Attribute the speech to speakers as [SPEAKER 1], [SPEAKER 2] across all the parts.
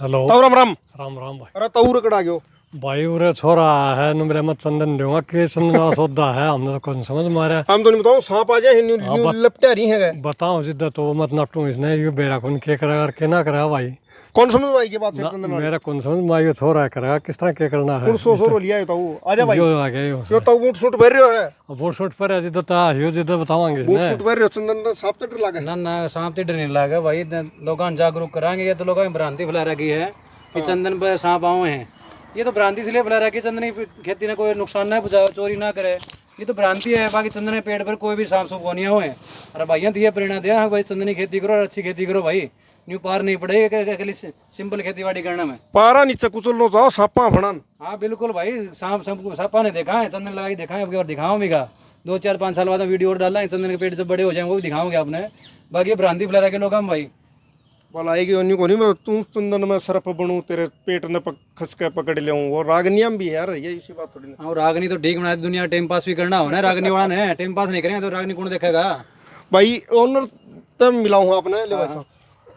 [SPEAKER 1] Hello.
[SPEAKER 2] ताऊ राम राम।
[SPEAKER 1] राम राम भाई।
[SPEAKER 2] अरे ताऊ रकड़ा गयो
[SPEAKER 1] भाई उरे छोरा है न मेरे मत चंदन दूंगा के चंदन का सौदा है हमने तो कुछ समझ मारा।
[SPEAKER 2] हम तो नहीं बताओ सांप आ जाए न्यू
[SPEAKER 1] हाँ
[SPEAKER 2] न्यू
[SPEAKER 1] बत,
[SPEAKER 2] लपटा रही है
[SPEAKER 1] बताओ जिद्दा तो मत नटू इसने ये बेरा कौन के करेगा के ना करेगा भाई।
[SPEAKER 2] कौन समझ में आई के बात फिर
[SPEAKER 1] ना
[SPEAKER 2] चंदन वाली
[SPEAKER 1] मेरा कौन समझ में ये छोरा है करेगा किस तरह के करना है।
[SPEAKER 2] कुण सो सो लिया है ताऊ आजा भाई
[SPEAKER 1] यो आ गया
[SPEAKER 2] यो ताऊ बूट सूट पहन रहे है
[SPEAKER 1] अब बोट शॉट पर है जिद्दा ता यो जिद्दा बतावांगे
[SPEAKER 2] बूट
[SPEAKER 1] इसने।
[SPEAKER 2] सूट पहन रहे चंदन ने सांप तो डर लागे
[SPEAKER 3] ना ना सांप तो डर नहीं लगा भाई। लोगों जागरूक कराएंगे। ये तो लोगों में भ्रांति फैला रखी है कि चंदन पर सांप आए हैं। ये तो भ्रांति इसलिए फैला रखी है चंदन की खेती ने कोई नुकसान ना पहुंचाए, चोरी ना करे। ये तो भ्रांति है। बाकी चंदन के पेड़ पर कोई भी सांप सूप नहीं हुए। अरे भाइयों दिए प्रेरणा दिया हाँ भाई चंदन की खेती करो और अच्छी खेती करो भाई। न्यू पार नहीं पड़ेगी सिंपल खेती बाड़ी करने में।
[SPEAKER 2] पारा नीचे कुचल लो जाओ सांपा फड़न।
[SPEAKER 3] हाँ बिल्कुल भाई। सांप सांपा ने देखा है, चंदन लगा के देखा है अब और दिखाऊँ भी का 2 4 5 साल बाद वीडियो और डाला है। चंदन के पेड़ जब बड़े हो जाएंगे वो भी दिखाओगे आपने। बाकी ये भ्रांति फैला रखे लोग हम भाई।
[SPEAKER 2] बोला आएगी अन्य को नहीं मैं तू चंदन में सरप बनूं तेरे पेट ने खस के पकड़ ले वो रागनियम भी है यार ये इसी बात थोड़ी ना।
[SPEAKER 3] और रागनी तो ठीक बना दी दुनिया। टाइम पास भी करना हो ना रागनी वाला ने। टाइम पास नहीं करेंगे तो रागनी कौन देखेगा।
[SPEAKER 2] भाई ओनर तब मिला हूँ आपने ले भाई साहब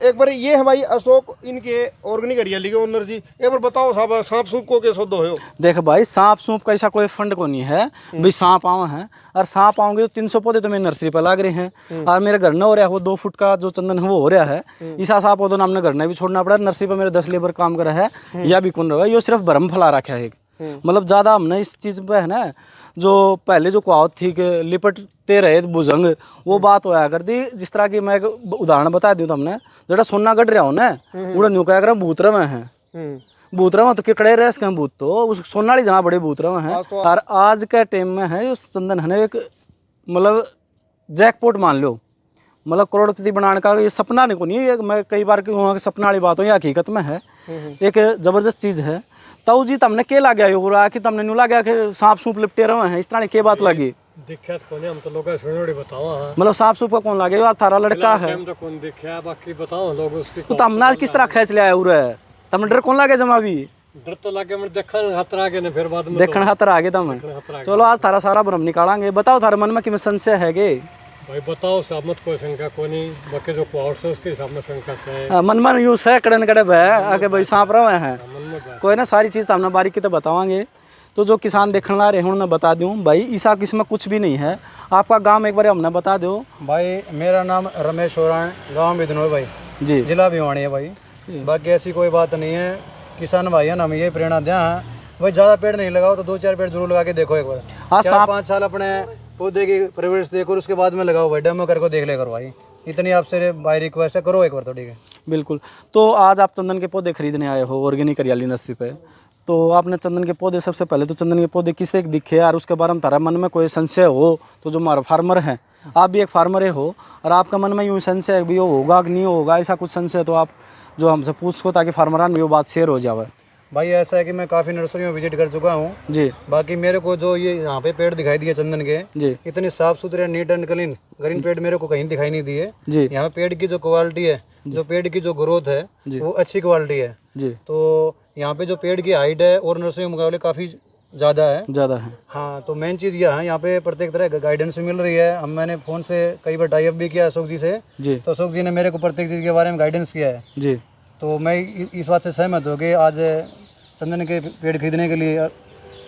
[SPEAKER 2] एक बार ये है भाई अशोक इनके ऑर्गेनिक हरियाली के ओनर जी एक बार बताओ साहब सांप सूप को के सौदो हो।
[SPEAKER 4] देख भाई सांप सूप का ऐसा कोई फंड को नहीं है भाई। सांप आवा है और सांप आओगे तो 300 पौधे तो मेरी नर्सरी पर लग रहे हैं और मेरे घर न हो रहा है वो 2 फुट का जो चंदन है वो हो रहा है। ऐसा सांप हो तो हमने घर ने भी छोड़ना पड़ा। नर्सरी पर मेरे 10 लेबर काम कर रहा है या भी कौन रहा है। ये सिर्फ भरम फैला रखा है मतलब ज़्यादा हमने इस चीज़ पे है ना जो पहले जो कहावत थी कि लिपटते रहे भुजंग वो बात होया कर दी। जिस तरह की मैं एक उदाहरण बता दूँ तो हमने जरा सोना गढ़ रहा हो ना उड़ा न्यू क्या कर भूत रहे हैं भूत रहे तो किकड़े रहे इसके भूत तो उस सोनाली जहाँ बड़े भूत रहे हैं। और आज के टाइम में है उस चंदन है ना एक मतलब जैकपॉट मान लो मतलब करोड़पति बनाने का ये सपना नहीं को नहीं। मैं कई बार वहाँ के सपना वाली बात हो ये हकीकत में है एक ज़बरदस्त चीज़ है। ताऊ जी तमने के ला गया हो रहा कि तमने न्यू ला गया कि सांप सूप लिपटे रहे हैं इस तरह की बात लगी
[SPEAKER 1] दिक्कत कौन है हम तो लोग सुनोड़ी बताओ। हाँ
[SPEAKER 4] मतलब सांप सूप का कौन लागे यार थारा लड़का है
[SPEAKER 1] हम तो कौन देखा बाकी बताओ लोग उसकी
[SPEAKER 4] तो तमना किस तरह खेच लिया है तमने डर कौन लागे जमा भी
[SPEAKER 1] डर तो लगे मैं देखा खतरा आगे ने फिर बाद में
[SPEAKER 4] देखने खातर आगे तम चलो आज थारा सारा भ्रम निकालेंगे। बताओ थारे मन में कि संशय है गे
[SPEAKER 1] भाई बताओ साहब मत कोई शंका को नहीं बाकी जो क्वार्ट्स है उसके हिसाब में शंका से है।
[SPEAKER 4] मन मन यूँ है कड़न कड़े भय आके भाई सांप रहे हैं
[SPEAKER 1] मन में बात
[SPEAKER 4] कोई ना सारी चीज़ तो हमने बारीकी तो बतावांगे। तो जो किसान देखने ला रहे हैं उन्हें बता दूं भाई ईसा किसमें कुछ भी नहीं है। आपका गांव एक बार हमने बता दो
[SPEAKER 3] भाई मेरा नाम रमेश हो रहा है। गाँव बिधनोई भाई
[SPEAKER 4] जी
[SPEAKER 3] जिला भिवानी है भाई। बाकी ऐसी कोई बात नहीं है। किसान भाई है ना हमें ये प्रेरणा दें भाई ज़्यादा पेड़ नहीं लगाओ तो 2 4 पेड़ जरूर लगा के देखो एक बार।
[SPEAKER 4] हाँ
[SPEAKER 3] 4 5 साल अपने पौधे की परवरिश देखो उसके बाद में लगाओ भाई। डेमो करके देख ले करो भाई। इतनी आपसे भाई रिक्वेस्ट है करो एक बार तो ठीक है।
[SPEAKER 4] बिल्कुल। तो आज आप चंदन के पौधे खरीदने आए हो ऑर्गेनिक हरियाली नर्सरी पे तो आपने चंदन के पौधे सबसे पहले तो चंदन के पौधे किसे दिखे और उसके बारे में तारा मन में कोई संशय हो तो जो हमारा फार्मर हैं आप भी एक फार्मर हो और आपका मन में यूँ संशय है भी वो होगा कि नहीं होगा ऐसा कुछ संशय तो आप जो हमसे पूछ सको ताकि फार्मरान में वो बात शेयर हो जाए।
[SPEAKER 3] भाई ऐसा है कि मैं काफ़ी नर्सरियों में विजिट कर चुका हूँ
[SPEAKER 4] जी
[SPEAKER 3] बाकी मेरे को जो ये यहाँ पे पेड़ दिखाई दिए चंदन के
[SPEAKER 4] जी
[SPEAKER 3] इतने साफ सुथरे नीट एंड क्लीन ग्रीन पेड़ मेरे को कहीं दिखाई नहीं दिए।
[SPEAKER 4] जी
[SPEAKER 3] यहाँ पेड़ की जो क्वालिटी है जो पेड़ की जो ग्रोथ है वो अच्छी क्वालिटी है।
[SPEAKER 4] जी
[SPEAKER 3] तो यहाँ पे जो पेड़ की हाइट है और नर्सरी के मुकाबले काफ़ी ज़्यादा है।
[SPEAKER 4] ज़्यादा है
[SPEAKER 3] हाँ तो मेन चीज़ यह है यहाँ पे प्रत्येक तरह का गाइडेंस भी मिल रही है। हम मैंने फ़ोन से कई बार टाई अप भी किया अशोक जी से
[SPEAKER 4] जी
[SPEAKER 3] तो अशोक जी ने मेरे को प्रत्येक चीज़ के बारे में गाइडेंस किया है।
[SPEAKER 4] जी
[SPEAKER 3] तो मैं इस बात से सहमत हूँ कि आज चंदन के पेड़ खरीदने के लिए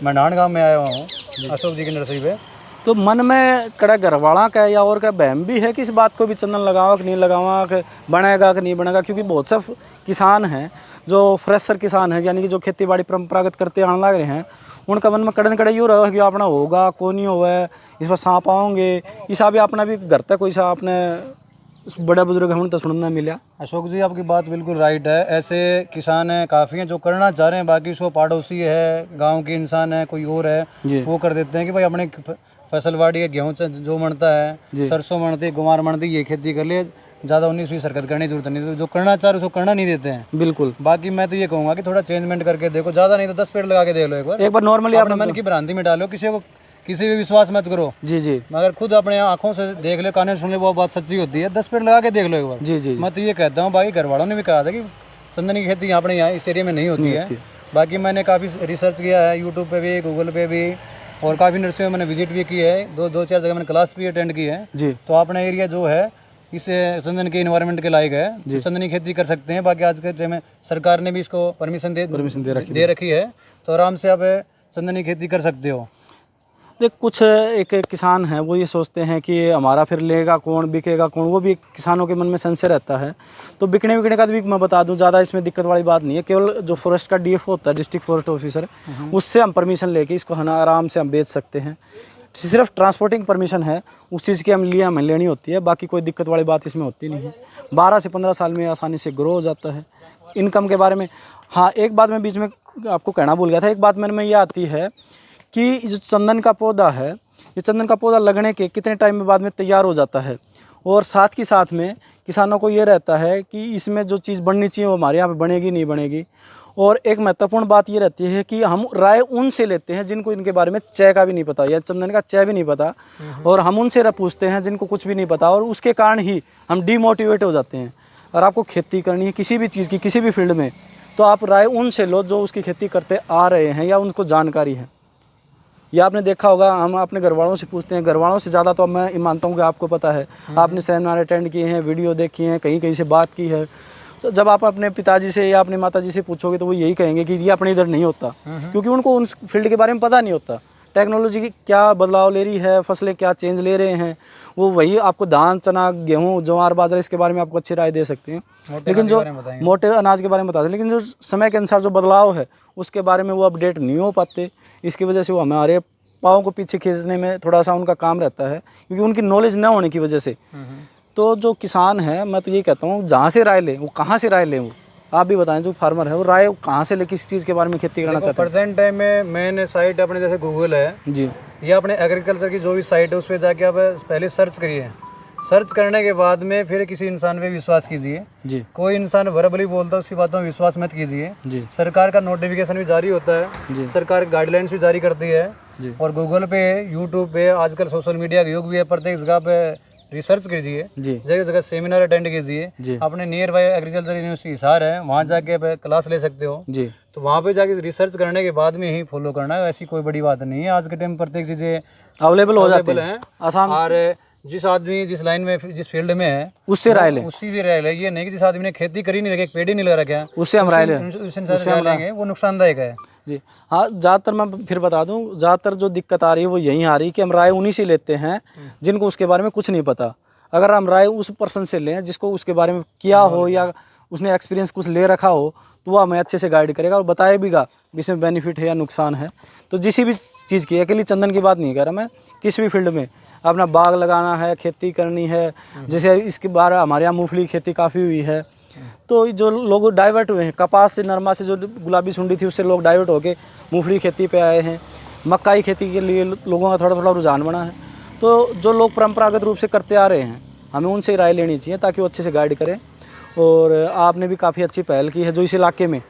[SPEAKER 3] मैं नानगांव में आया हुआ हूँ अशोक जी की नर्सरी पे।
[SPEAKER 4] तो मन में कड़ा घरवाला का या और का बहम भी है कि इस बात को भी चंदन लगाओ कि नहीं लगावा कि बनेगा कि नहीं बनेगा क्योंकि बहुत से किसान हैं जो फ्रेशर किसान हैं यानी कि जो खेती बाड़ी परंपरागत करते आने लग रहे हैं उनका मन में कड़न कड़े यूँ रहा कि अपना होगा को नहीं होगा इस पर सांप आओगे ऐसा भी अपना भी घर तक कोई सा अपने बड़े बुजुर्ग हमने तो सुनना मिला।
[SPEAKER 3] अशोक जी आपकी बात बिल्कुल राइट है। ऐसे किसान हैं काफ़ी हैं जो करना चाह रहे हैं बाकी उसको पड़ोसी है गांव के इंसान है कोई और है वो कर देते हैं कि भाई अपने फसलवाड़ी है गेहूँ जो मनता है सरसों मनती है गुमार मनती है ये खेती कर ले ज़्यादा 19-20 हरकत करने की जरूरत नहीं। तो जो करना चाह रहे उसको करना नहीं देते हैं।
[SPEAKER 4] बिल्कुल।
[SPEAKER 3] बाकी मैं तो ये कहूँगा कि थोड़ा चेंजमेंट करके देखो ज़्यादा नहीं तो 10 पेड़ लगा के देख लो एक बार
[SPEAKER 4] नॉर्मली
[SPEAKER 3] अपने मन की भ्रांति मिटा लो किसी भी विश्वास मत करो।
[SPEAKER 4] जी जी
[SPEAKER 3] मगर खुद अपने आंखों से देख लो कानों से सुन लो वो बात सच्ची होती है। 10 पेड़ लगा के देख लो एक बार।
[SPEAKER 4] जी जी
[SPEAKER 3] मैं तो ये कहता हूँ बाकी घर वालों ने भी कहा था कि चंदन की खेती अपने यहाँ इस एरिया में नहीं होती है। बाकी मैंने काफ़ी रिसर्च किया है यूट्यूब पे भी गूगल पे भी और काफ़ी नर्सरी में मैंने विजिट भी की है। 2 4 जगह मैंने क्लास भी अटेंड की है।
[SPEAKER 4] जी
[SPEAKER 3] तो अपना एरिया जो है इस चंदन के इन्वायरमेंट के लायक है, तो चंदनी खेती कर सकते हैं। बाकी आज के टाइम में सरकार ने भी इसको परमिशन दे रखी है, तो आराम से आप चंदनी खेती कर सकते हो।
[SPEAKER 4] देख, कुछ एक किसान हैं वो ये सोचते हैं कि हमारा फिर लेगा कौन, बिकेगा कौन, वो भी किसानों के मन में संशय रहता है। तो बिकने का भी मैं बता दूं, ज़्यादा इसमें दिक्कत वाली बात नहीं है। केवल जो फॉरेस्ट का डीएफ होता है, डिस्ट्रिक्ट फॉरेस्ट ऑफिसर, उससे हम परमिशन लेके इसको है ना आराम से हम बेच सकते हैं। सिर्फ ट्रांसपोर्टिंग परमिशन है, उस चीज़ की हमें लेनी होती है। बाकी कोई दिक्कत वाली बात इसमें होती नहीं है। 12 से 15 साल में आसानी से ग्रो हो जाता है। इनकम के बारे में हाँ, एक बात मैं बीच में आपको कहना भूल गया था। एक बात मेरे में ये आती है कि जो चंदन का पौधा है, ये चंदन का पौधा लगने के कितने टाइम में बाद में तैयार हो जाता है, और साथ ही साथ में किसानों को ये रहता है कि इसमें जो चीज़ बननी चाहिए वो हमारे यहाँ पे बनेगी नहीं बनेगी। और एक महत्वपूर्ण बात ये रहती है कि हम राय उनसे लेते हैं जिनको इनके बारे में च का भी नहीं पता या चंदन का च भी नहीं पता, और हम उनसे पूछते हैं जिनको कुछ भी नहीं पता, और उसके कारण ही हम डीमोटिवेट हो जाते हैं। और आपको खेती करनी है किसी भी चीज़ की, किसी भी फील्ड में, तो आप राय उनसे लो जो उसकी खेती करते आ रहे हैं या उनको जानकारी है। या आपने देखा होगा, हम अपने घर वालों से पूछते हैं, घर वालों से ज़्यादा तो मैं मानता हूँ कि आपको पता है, आपने सेमिनार अटेंड किए हैं, वीडियो देखी हैं, कहीं कहीं से बात की है। तो जब आप अपने पिताजी से या अपनी माताजी से पूछोगे तो वो यही कहेंगे कि ये अपने इधर नहीं होता, क्योंकि उनको उन फील्ड के बारे में पता नहीं होता। टेक्नोलॉजी की क्या बदलाव ले रही है, फसलें क्या चेंज ले रहे हैं, वो वही आपको धान, चना, गेहूँ, ज्वार, बाजरा, इसके बारे में आपको अच्छी राय दे सकते हैं। लेकिन जो मोटे अनाज के बारे में बताते हैं, लेकिन जो समय के अनुसार जो बदलाव है उसके बारे में वो अपडेट नहीं हो पाते। इसकी वजह से वो हमारे पाँव को पीछे खींचने में थोड़ा सा उनका काम रहता है, क्योंकि उनकी नॉलेज न होने की वजह से। तो जो किसान है, मैं तो ये कहता हूँ, जहाँ से राय ले वो कहाँ से राय ले, वो आप भी बताएं, जो फार्मर है वो राय कहाँ से ले, किस चीज़ के बारे में खेती करना चाहते हैं।
[SPEAKER 3] प्रेजेंट टाइम में मेन साइट अपने जैसे गूगल है
[SPEAKER 4] जी,
[SPEAKER 3] या अपने एग्रीकल्चर की जो भी साइट है उस पर जाके आप पहले सर्च करिए। सर्च करने के बाद में फिर किसी इंसान पे विश्वास कीजिए
[SPEAKER 4] जी।
[SPEAKER 3] कोई इंसान वर्बली बोलता है उसकी बातों में विश्वास मत कीजिए
[SPEAKER 4] जी।
[SPEAKER 3] सरकार का नोटिफिकेशन भी जारी होता है, सरकार गाइडलाइंस भी जारी करती है
[SPEAKER 4] जी।
[SPEAKER 3] और गूगल पे, यूट्यूब पे, आजकल सोशल मीडिया का युग भी है, प्रत्येक जगह पे रिसर्च कीजिए, जगह जगह सेमिनार अटेंड कीजिए। अपने near by agriculture university Hisar है, वहाँ जाके आप क्लास ले सकते हो जी। तो वहाँ पे जाके रिसर्च करने के बाद में ही फॉलो करना है, ऐसी कोई बड़ी बात नहीं है। आज के टाइम प्रत्येक चीज़ें
[SPEAKER 4] अवेलेबल हो जाती हैं
[SPEAKER 3] आसान, और जिस आदमी जिस लाइन में जिस फील्ड में है
[SPEAKER 4] उससे राय लें,
[SPEAKER 3] उसी से राय लें। ये नहीं कि जिस आदमी ने खेती करी नहीं रखी, एक पेड़ ही नहीं लगा रखा है,
[SPEAKER 4] उससे हम राय लें,
[SPEAKER 3] उससे हम लेंगे, वो नुकसानदायक है
[SPEAKER 4] जी। हाँ, ज़्यादातर मैं फिर बता दूं, ज़्यादातर जो दिक्कत आ रही है वो यही आ रही है कि हम राय उन्हीं से लेते हैं जिनको उसके बारे में कुछ नहीं पता। अगर हम राय उस पर्सन से लें जिसको उसके बारे में किया हो या उसने एक्सपीरियंस कुछ ले रखा हो, तो वो हमें अच्छे से गाइड करेगा और बताएगा इसमें बेनिफिट है या नुकसान है। तो जिस भी चीज़ की, अकेली चंदन की बात नहीं कर रहा मैं, किसी भी फील्ड में अपना बाग लगाना है, खेती करनी है, जैसे इसके बारे हमारे यहाँ मूंगफली की खेती काफ़ी हुई है, तो जो लोग डाइवर्ट हुए हैं, कपास से, नरमा से जो गुलाबी सुंडी थी उससे लोग डाइवर्ट होके मूंगफली खेती पे आए हैं। मक्का खेती के लिए लोगों का थोड़ा थोड़ा रुझान बना है। तो जो लोग परंपरागत रूप से करते आ रहे हैं, हमें उनसे राय लेनी चाहिए ताकि वो अच्छे से गाइड करें। और आपने भी काफ़ी अच्छी पहल की है, जो इस इलाके में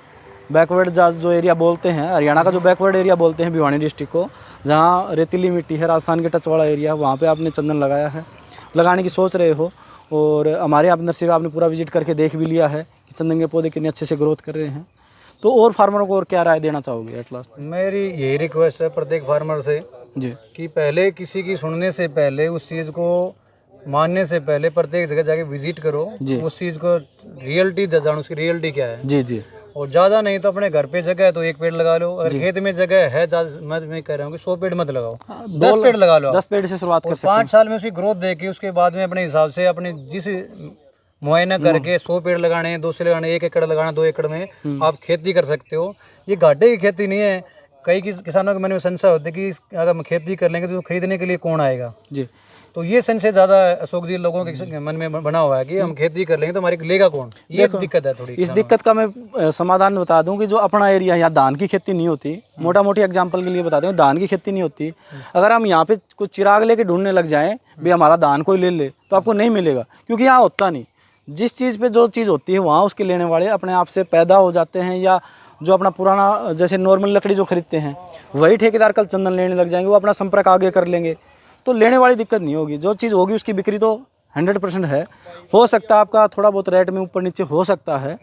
[SPEAKER 4] बैकवर्ड जो एरिया बोलते हैं, हरियाणा का जो बैकवर्ड एरिया बोलते हैं भिवानी डिस्ट्रिक्ट को, जहाँ रेतीली मिट्टी है, राजस्थान के टच वाला एरिया, वहाँ पे आपने चंदन लगाया है, लगाने की सोच रहे हो। और हमारे यहाँ नर्सरी आपने पूरा विजिट करके देख भी लिया है कि चंदन के पौधे कितने अच्छे से ग्रोथ कर रहे हैं। तो और फार्मरों को और क्या राय देना चाहोगे एट लास्ट?
[SPEAKER 3] मेरी यही रिक्वेस्ट है प्रत्येक फार्मर से
[SPEAKER 4] जी
[SPEAKER 3] कि पहले किसी की सुनने से पहले, उस चीज़ को मानने से पहले प्रत्येक जगह जाके विजिट करो, उस चीज़ को रियलिटी जानो, उसकी रियलिटी क्या है जी जी। और ज़्यादा नहीं तो अपने घर पे जगह है तो 1 पेड़ लगा लो, अगर खेत में जगह है, मैं कह रहा हूँ कि 100 पेड़ मत लगाओ, 10 पेड़ लगा लो।
[SPEAKER 4] 10 पेड़ से शुरुआत कर सकते हैं।
[SPEAKER 3] 5 साल में उसकी ग्रोथ देखी, उसके बाद में अपने हिसाब से अपने जिस मुआयना करके 100 पेड़ लगाने हैं, 200 लगाने, 1 एकड़ लगाना, 2 एकड़ में आप खेती कर सकते हो। ये घाटे की खेती नहीं है। कई किसानों के मन में संशय होती है कि अगर हम खेती कर लेंगे तो खरीदने के लिए कौन आएगा जी। तो ये संशय ज़्यादा अशोक जी लोगों के मन में बना हुआ है कि हम खेती कर लेंगे तो हमारी लेगा कौन। ये दिक्कत है थोड़ी।
[SPEAKER 4] इस दिक्कत का मैं समाधान बता दूं कि जो अपना एरिया यहाँ धान की खेती नहीं होती, मोटा मोटी एग्जांपल के लिए बताते हैं, धान की खेती नहीं होती। अगर हम यहाँ पे कुछ चिराग लेके ढूंढने लग जाएं भी हमारा धान कोई ले ले, तो आपको नहीं मिलेगा, क्योंकि यहाँ होता नहीं। जिस चीज़ पे जो चीज़ होती है वहाँ उसके लेने वाले अपने आप से पैदा हो जाते हैं, या जो अपना पुराना जैसे नॉर्मल लकड़ी जो खरीदते हैं वही ठेकेदार कल चंदन लेने लग जाएंगे, वो अपना संपर्क आगे कर लेंगे, तो लेने वाली दिक्कत नहीं होगी। जो चीज़ होगी उसकी बिक्री तो 100% है। हो सकता है आपका थोड़ा बहुत रेट में ऊपर नीचे हो सकता है,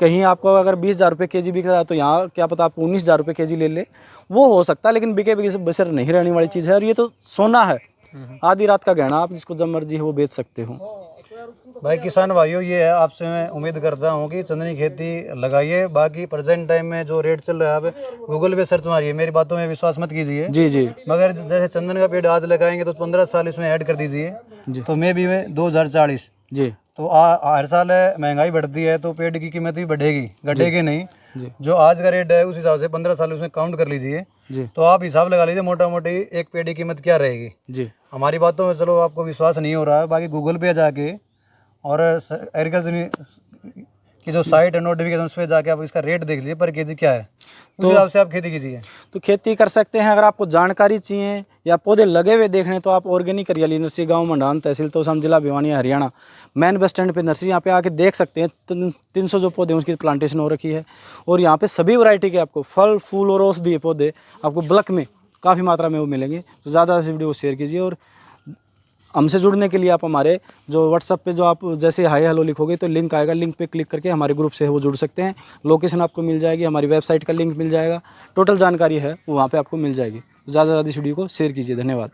[SPEAKER 4] कहीं आपको अगर 20,000 रुपये केजी बिक रहा है तो यहाँ क्या पता आपको 19,000 रुपये केजी ले ले, वो हो सकता है, लेकिन बिके बसर नहीं रहने वाली चीज़ है। और ये तो सोना है, आधी रात का गहना, आप जिसको जब मर्जी है वो बेच सकते हो।
[SPEAKER 3] भाई किसान भाइयों, ये है, आपसे मैं उम्मीद करता हूँ कि चंदन की खेती लगाइए। बाकी प्रेजेंट टाइम में जो रेट चल रहा है, आप गूगल पे सर्च मारिए, मेरी बातों में विश्वास मत कीजिए।
[SPEAKER 4] जी जी
[SPEAKER 3] मगर जैसे चंदन का पेड़ आज लगाएंगे तो 15 साल इसमें ऐड कर दीजिए, तो मे भी में 2040
[SPEAKER 4] जी
[SPEAKER 3] तो हर साल महंगाई बढ़ती है तो पेड़ की कीमत भी बढ़ेगी, घटेगी नहीं।
[SPEAKER 4] जी
[SPEAKER 3] जो आज का रेट है उस हिसाब से 15 साल उसमें काउंट कर लीजिए,
[SPEAKER 4] जी
[SPEAKER 3] तो आप हिसाब लगा लीजिए मोटा मोटी एक पेड़ की कीमत क्या रहेगी।
[SPEAKER 4] जी
[SPEAKER 3] हमारी बातों में चलो आपको विश्वास नहीं हो रहा है, बाकी गूगल पे जाके और एग्रीकल्चर की जो साइट है नोटिफिकेशन, उस पर जाके आप इसका रेट देख लीजिए पर केजी क्या है, उस हिसाब से आप खेती कीजिए।
[SPEAKER 4] तो खेती कर सकते हैं। अगर आपको जानकारी चाहिए या पौधे लगे हुए देखने तो आप ऑर्गेनिक हरियाली नर्सरी, गांव मंडान, तहसील तोशाम, जिला Bhiwani, Haryana, main bus stand पे नर्सरी, यहाँ पे आके देख सकते हैं। 300 जो पौधे उसकी प्लांटेशन हो रखी है और यहाँ पे सभी वैरायटी के आपको फल, फूल और औषधीय पौधे आपको बल्क में काफ़ी मात्रा में वो मिलेंगे। तो ज़्यादा से वीडियो को शेयर कीजिए और हमसे जुड़ने के लिए आप हमारे जो व्हाट्सएप पे जो आप जैसे हाय हेलो लिखोगे तो लिंक आएगा, लिंक पे क्लिक करके हमारे ग्रुप से वो जुड़ सकते हैं। लोकेशन आपको मिल जाएगी, हमारी वेबसाइट का लिंक मिल जाएगा, टोटल जानकारी है वो वहाँ पे आपको मिल जाएगी। ज़्यादा से ज़्यादा इस वीडियो को शेयर कीजिए। धन्यवाद।